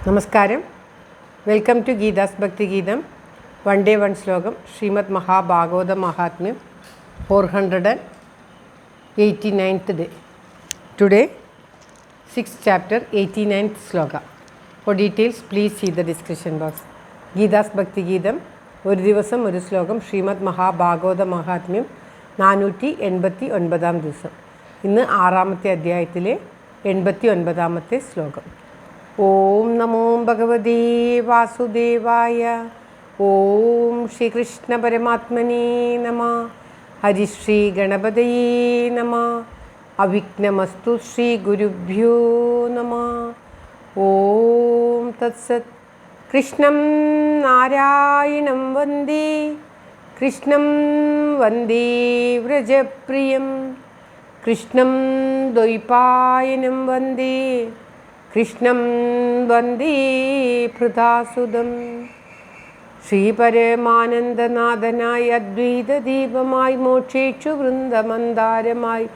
നമസ്കാരം. Welcome to Geetha's ഭക്തി ഗീതം. വൺ ഡേ വൺ ശ്ലോകം. ശ്രീമദ് മഹാഭാഗവത മഹാത്മ്യം 489th day. Today 6th chapter 89th sloka. For details please see the description box. Geetha's ഭക്തി ഗീതം ഒരു ദിവസം ഒരു ശ്ലോകം. ശ്രീമദ് മഹാഭാഗവത മഹാത്മ്യം 489 ദിവസം. ഇന്ന് 6ാമത്തെ അധ്യായത്തിലെ 89ാമത്തെ ശ്ലോകം. ഓം നമോ ഭഗവതേ വാസുദേവായ. ഓം ശ്രീകൃഷ്ണ പരമാത്മനേ നമഃ. ഹരിശ്രീ ഗണപതയേ നമഃ. അവിഘ്നമസ്തു ശ്രീ ഗുരുഭ്യോ നമഃ. ഓം തത്സത്. കൃഷ്ണം നാരായണം വന്ദേ. കൃഷ്ണം വന്ദേ വ്രജപ്രിയം. കൃഷ്ണം ദ്വൈപായനം വന്ദേ. കൃഷ്ണം വന്ദേ ഭൃതാസുതം. ശ്രീപരമാനന്ദനാഥനായി അദ്വൈതദീപമായി മോക്ഷേക്ഷു വൃന്ദമന്ദാരമായി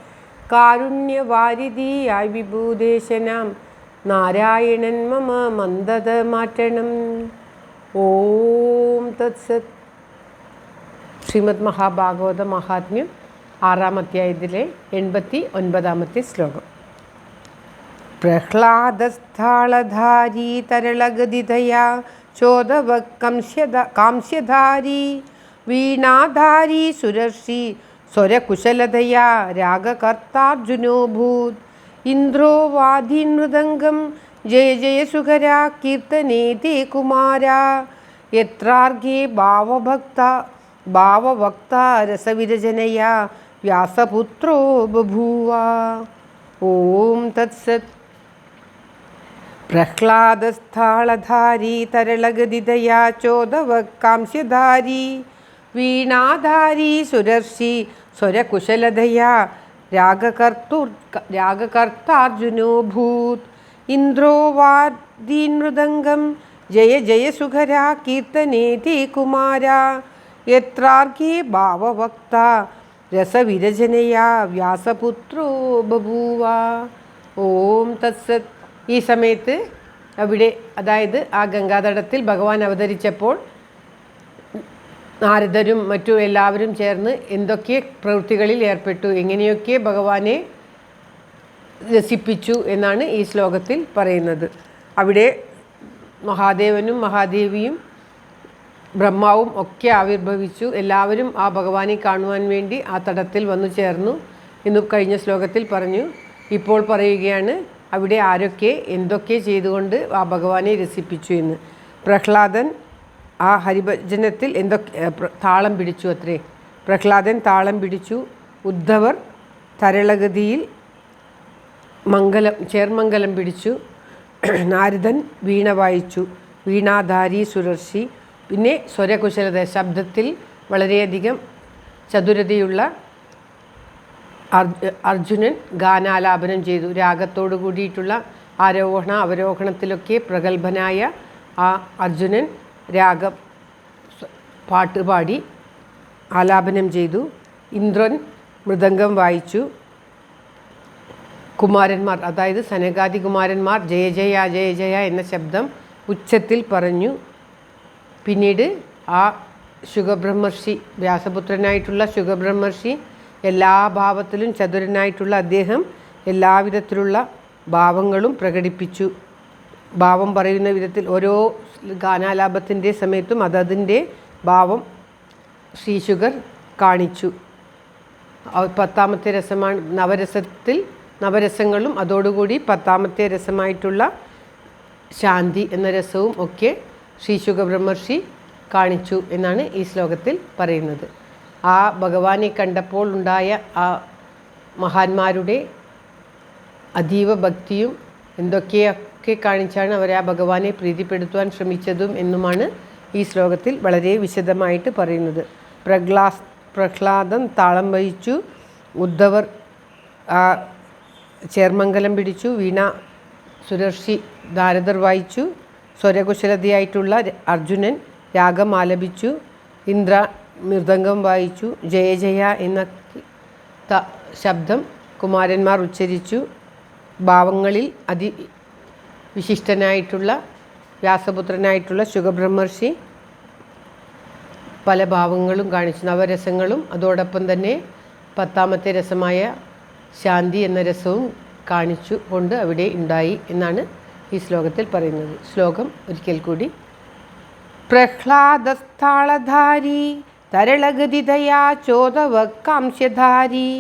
കാരുണ്യവാരിധിയായി വിഭൂദേശനാം നാരായണൻ മമ മന്ദത മാറ്റണം. ഓം തത്സത്. ശ്രീമദ് മഹാഭാഗവത മഹാത്മ്യം 6ാം അധ്യായത്തിലെ 89ാമത്തെ ശ്ലോകം. പ്രഹ്ലാദസ്ഥാളധാരി തരളഗതിതയാ ചോദവ കാംസ്യധാരി വീണാധാരി സുരർഷി സ്വരകുശലതയാ രാഗകർത്താർജുനോഭൂത്. ഇന്ദ്രോ വാദീനൃദംഗം ജയ ജയ സുഖരാ കീർത്തനേതി കുമാരാ. യത്രാർഘേ ഭാവഭക്ത രസവിരചനയാ വ്യാസപുത്രോ ബഭൂവ. ഓം തത്സത്. പ്രഹ്ലാദസ്ഥാളധാരി തരളഗതിതയാ ചോദവ കാംസ്യധാരി വീണാധാരി സുരർഷി സ്വരകുശലതയാ രാഗകർത്താർജുനോഭൂത്. ഇന്ദ്രോ വാദീനൃദംഗം ജയ ജയ സുഖരാ കീർത്തനേതി കുമാരാ. യത്രാർഘേ ഭാവഭക്ത രസവിരചനയാ വ്യാസപുത്രോ ബഭൂവ. ഓം തത്സത്. ഈ സമയത്ത് അവിടെ, അതായത് ആ ഗംഗാതടത്തിൽ ഭഗവാൻ അവതരിച്ചപ്പോൾ നാരദരും മറ്റു എല്ലാവരും ചേർന്ന് എന്തൊക്കെ പ്രവൃത്തികളിൽ ഏർപ്പെട്ടു, എങ്ങനെയൊക്കെ ഭഗവാനെ രസിപ്പിച്ചു എന്നാണ് ഈ ശ്ലോകത്തിൽ പറയുന്നത്. അവിടെ മഹാദേവനും മഹാദേവിയും ബ്രഹ്മാവും ഒക്കെ ആവിർഭവിച്ചു. എല്ലാവരും ആ ഭഗവാനെ കാണുവാൻ വേണ്ടി ആ തടത്തിൽ വന്നു ചേർന്നു എന്ന് കഴിഞ്ഞ ശ്ലോകത്തിൽ പറഞ്ഞു. ഇപ്പോൾ പറയുകയാണ് അവിടെ ആരൊക്കെ എന്തൊക്കെ ചെയ്തുകൊണ്ട് ആ ഭഗവാനെ രസിപ്പിച്ചു എന്ന്. പ്രഹ്ലാദൻ ആ ഹരിഭജനത്തിൽ താളം പിടിച്ചു അത്രേ. പ്രഹ്ലാദൻ താളം പിടിച്ചു. ഉദ്ധവർ തരളഗതിയിൽ ചേർമംഗലം പിടിച്ചു. നാരദൻ വീണ വായിച്ചു. വീണാധാരി സുരർഷി. പിന്നെ സ്വരകുശലത, ശബ്ദത്തിൽ വളരെയധികം ചതുരതയുള്ള അർജുനൻ ഗാനാലാപനം ചെയ്തു. രാഗത്തോടു കൂടിയിട്ടുള്ള ആരോഹണ അവരോഹണത്തിലൊക്കെ പ്രഗത്ഭനായ ആ അർജുനൻ പാട്ടുപാടി ആലാപനം ചെയ്തു. ഇന്ദ്രൻ മൃദംഗം വായിച്ചു. കുമാരന്മാർ, അതായത് സനകാദി കുമാരന്മാർ ജയ ജയ ജയ ജയ എന്ന ശബ്ദം ഉച്ചത്തിൽ പറഞ്ഞു. പിന്നീട് ആ ശുഗബ്രഹ്മർഷി, വ്യാസപുത്രനായിട്ടുള്ള ശുഗബ്രഹ്മർഷി, എല്ലാ ഭാവത്തിലും ചതുരനായിട്ടുള്ള അദ്ദേഹം എല്ലാവിധത്തിലുള്ള ഭാവങ്ങളും പ്രകടിപ്പിച്ചു. ഭാവം പറയുന്ന വിധത്തിൽ ഓരോ ഗാനാലാപത്തിൻ്റെ സമയത്തും അതതിൻ്റെ ഭാവം ശ്രീശുഗർ കാണിച്ചു. 10ാമത്തെ രസമാണ് നവരസത്തിൽ. നവരസങ്ങളും അതോടുകൂടി 10ാമത്തെ രസമായിട്ടുള്ള ശാന്തി എന്ന രസവും ഒക്കെ ശ്രീശുഗ ബ്രഹ്മർഷി കാണിച്ചു എന്നാണ് ഈ ശ്ലോകത്തിൽ പറയുന്നത്. ആ ഭഗവാനെ കണ്ടപ്പോൾ ഉണ്ടായ ആ മഹാന്മാരുടെ അതീവ ഭക്തിയും എന്തൊക്കെയൊക്കെ കാണിച്ചാണ് അവർ ആ ഭഗവാനെ പ്രീതിപ്പെടുത്തുവാൻ ശ്രമിച്ചതും എന്നുമാണ് ഈ ശ്ലോകത്തിൽ വളരെ വിശദമായിട്ട് പറയുന്നത്. പ്രഹ്ലാദൻ താളം വഹിച്ചു. ഉദ്ധവർ ആ ചേർമംഗലം പിടിച്ചു. വീണ സുരർഷി നാരദർ വായിച്ചു. സ്വരകുശലതയായിട്ടുള്ള അർജുനൻ രാഗം ആലപിച്ചു. ഇന്ദ്ര മൃദംഗം വായിച്ചു. ജയ ജയ എന്ന ശബ്ദം കുമാരന്മാർ ഉച്ചരിച്ചു. ഭാവങ്ങളിൽ വിശിഷ്ടനായിട്ടുള്ള വ്യാസപുത്രനായിട്ടുള്ള ശുകബ്രഹ്മർഷി പല ഭാവങ്ങളും കാണിച്ചു, നവരസങ്ങളും അതോടൊപ്പം തന്നെ 10ാമത്തെ രസമായ ശാന്തി എന്ന രസവും കാണിച്ചു കൊണ്ട് അവിടെ ഉണ്ടായി എന്നാണ് ഈ ശ്ലോകത്തിൽ പറയുന്നത്. ശ്ലോകം ഒരിക്കൽ കൂടി. പ്രഹ്ലാദസ്ഥാളധാരി തരളഗതിതയാ ചോദവക്കാംസ്യധാരി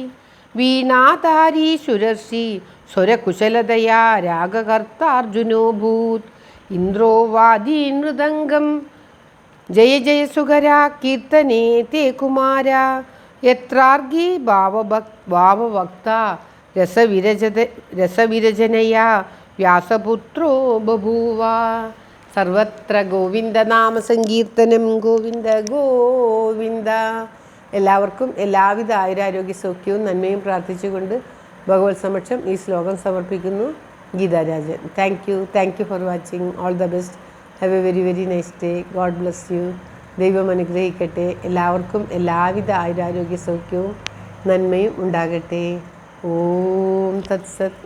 വീണാധാരി ശുരർഷി സ്വരകുശലതയാ രാഗകർത്താർജുനോഭൂത് ഇന്ദ്രോ വാദി മൃദംഗം ജയ ജയ സുഖരാ കീർത്തനേ തേ കുമാര യത്രാർഗി ഭാവഭക്ത രസവിരചനയാ വ്യാസപുത്രോ ബഭൂവ. സർവത്ര ഗോവിന്ദനാമ സങ്കീർത്തനം. ഗോവിന്ദ ഗോവിന്ദ. എല്ലാവർക്കും എല്ലാവിധ ആയുരാരോഗ്യ സൗഖ്യവും നന്മയും പ്രാർത്ഥിച്ചുകൊണ്ട് ഭഗവത് സമക്ഷം ഈ ശ്ലോകം സമർപ്പിക്കുന്നു. Geetha Rajan. Thank you for watching. All the best. Have A very very nice day. God bless you. ദൈവം അനുഗ്രഹിക്കട്ടെ. എല്ലാവർക്കും എല്ലാവിധ ആയുരാരോഗ്യ സൗഖ്യവും നന്മയും ഉണ്ടാകട്ടെ. ഓം തത്സത്.